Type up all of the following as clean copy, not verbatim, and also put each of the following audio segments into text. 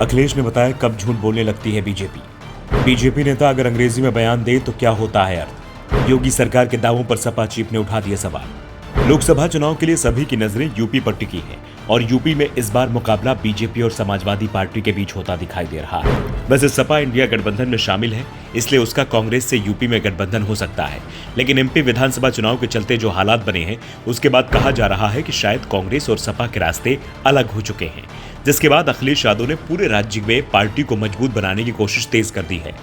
अखिलेश ने बताया कब झूठ बोलने लगती है बीजेपी। बीजेपी नेता अगर अंग्रेजी में बयान दे तो क्या होता है अर्थ। योगी सरकार के दावों पर सपा चीफ ने उठा दिया सवाल। लोकसभा चुनाव के लिए सभी की नजरें यूपी पर टिकी है और यूपी में इस बार मुकाबला बीजेपी और समाजवादी पार्टी के बीच होता दिखाई दे रहा है। वैसे सपा इंडिया गठबंधन में शामिल है, इसलिए उसका कांग्रेस से यूपी में गठबंधन हो सकता है। लेकिन एमपी विधानसभा चुनाव के चलते जो हालात बने हैं उसके बाद कहा जा रहा है कि शायद कांग्रेस और सपा के रास्ते अलग हो चुके हैं, जिसके बाद अखिलेश यादव ने पूरे राज्य में पार्टी को मजबूत बनाने की कोशिश तेज कर दी है।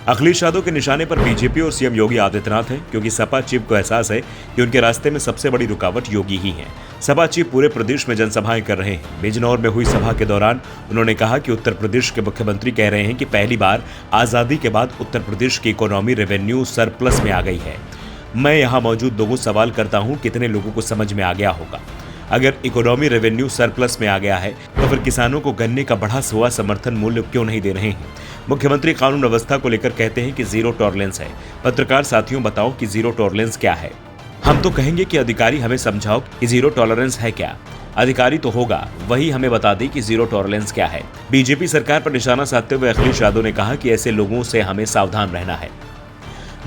अखिलेश यादव के निशाने पर बीजेपी और सीएम योगी आदित्यनाथ हैं, क्योंकि सपा चीफ को एहसास है कि उनके रास्ते में सबसे बड़ी रुकावट योगी ही हैं। सपा चीफ पूरे प्रदेश में जनसभाएं कर रहे हैं। बिजनौर में हुई सभा के दौरान उन्होंने कहा कि उत्तर प्रदेश के मुख्यमंत्री कह रहे हैं कि पहली बार आजादी के बाद उत्तर प्रदेश की इकोनॉमी रेवेन्यू सरप्लस में आ गई है। मैं यहाँ मौजूद लोगों से सवाल करता हूँ, कितने लोगों को समझ में आ गया होगा। अगर इकोनॉमी रेवेन्यू सरप्लस में आ गया है तो फिर किसानों को गन्ने का बढ़ा हुआ समर्थन मूल्य क्यों नहीं दे रहे हैं। मुख्यमंत्री कानून व्यवस्था को लेकर कहते हैं कि जीरो टॉलरेंस है। पत्रकार साथियों, बताओ कि जीरो टॉलरेंस क्या है। हम तो कहेंगे कि अधिकारी हमें समझाओ कि जीरो टॉलरेंस है क्या। अधिकारी तो होगा, वही हमें बता दे कि जीरो टॉलरेंस क्या है। बीजेपी सरकार पर निशाना साधते हुए अखिलेश यादव ने कहा कि ऐसे लोगों से हमें सावधान रहना है।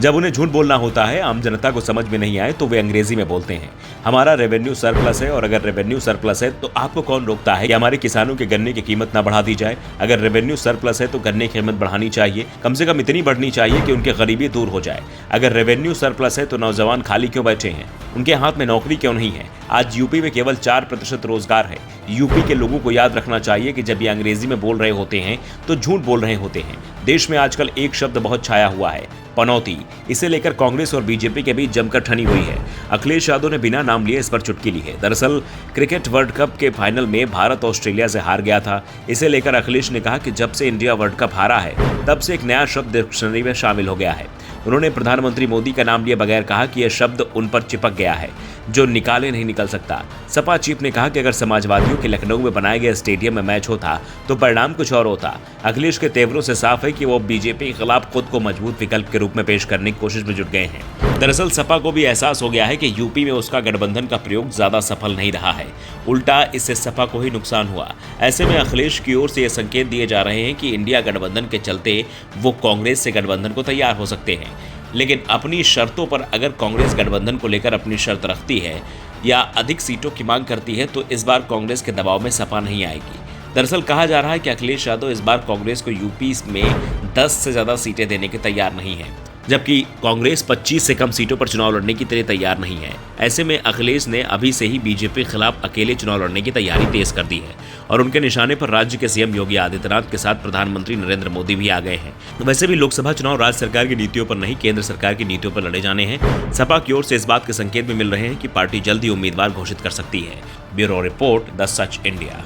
जब उन्हें झूठ बोलना होता है, आम जनता को समझ में नहीं आए तो वे अंग्रेजी में बोलते हैं। हमारा रेवेन्यू सरप्लस है और अगर रेवेन्यू सरप्लस है तो आपको कौन रोकता है कि हमारे किसानों के गन्ने की कीमत ना बढ़ा दी जाए। अगर रेवेन्यू सरप्लस है तो गन्ने की कीमत बढ़ानी चाहिए, कम से कम इतनी बढ़नी चाहिए कि उनकी गरीबी दूर हो जाए। अगर रेवेन्यू सरप्लस है तो नौजवान खाली क्यों बैठे हैं, उनके हाथ में नौकरी क्यों नहीं है। आज यूपी में केवल 4% रोजगार है। यूपी के लोगों को याद रखना चाहिए कि जब ये अंग्रेजी में बोल रहे होते हैं तो झूठ बोल रहे होते हैं। देश में आजकल एक शब्द बहुत छाया हुआ है, पनौती। इसे लेकर कांग्रेस और बीजेपी के बीच जमकर ठनी हुई है। अखिलेश यादव ने बिना नाम लिए इस पर चुटकी ली है। दरअसल क्रिकेट वर्ल्ड कप के फाइनल में भारत ऑस्ट्रेलिया से हार गया था। इसे लेकर अखिलेश ने कहा कि जब से इंडिया वर्ल्ड कप हारा है तब से एक नया शब्द डिक्शनरी में शामिल हो गया है। उन्होंने प्रधानमंत्री मोदी का नाम लिए बगैर कहा कि यह शब्द उन पर चिपक गया है जो निकाले नहीं निकल सकता। सपा चीफ ने कहा कि अगर समाजवादियों के लखनऊ में बनाए गए स्टेडियम में मैच होता तो परिणाम कुछ और होता। अखिलेश के तेवरों से साफ है कि वो बीजेपी के खिलाफ खुद को मजबूत विकल्प के रूप में पेश करने की कोशिश में जुट गए हैं। दरअसल सपा को भी एहसास हो गया है कि यूपी में उसका गठबंधन का प्रयोग ज्यादा सफल नहीं रहा है, उल्टा इससे सपा को ही नुकसान हुआ। ऐसे में अखिलेश की ओर से ये संकेत दिए जा रहे हैं कि इंडिया गठबंधन के चलते वो कांग्रेस से गठबंधन को तैयार हो सकते हैं। लेकिन अपनी शर्तों पर अगर कांग्रेस गठबंधन को लेकर अपनी शर्त रखती है या अधिक सीटों की मांग करती है तो इस बार कांग्रेस के दबाव में सपा नहीं आएगी। दरअसल कहा जा रहा है कि अखिलेश यादव इस बार कांग्रेस को यूपी में 10 से ज्यादा सीटें देने के तैयार नहीं है, जबकि कांग्रेस 25 से कम सीटों पर चुनाव लड़ने की तरह तैयार नहीं है। ऐसे में अखिलेश ने अभी से ही बीजेपी के खिलाफ अकेले चुनाव लड़ने की तैयारी तेज कर दी है और उनके निशाने पर राज्य के सीएम योगी आदित्यनाथ के साथ प्रधानमंत्री नरेंद्र मोदी भी आ गए हैं। वैसे भी लोकसभा चुनाव राज्य सरकार की नीतियों पर नहीं, केंद्र सरकार की नीतियों पर लड़े जाने हैं। सपा की ओर से इस बात के संकेत भी मिल रहे हैं कि पार्टी जल्द ही उम्मीदवार घोषित कर सकती है। Bureau report, the such India.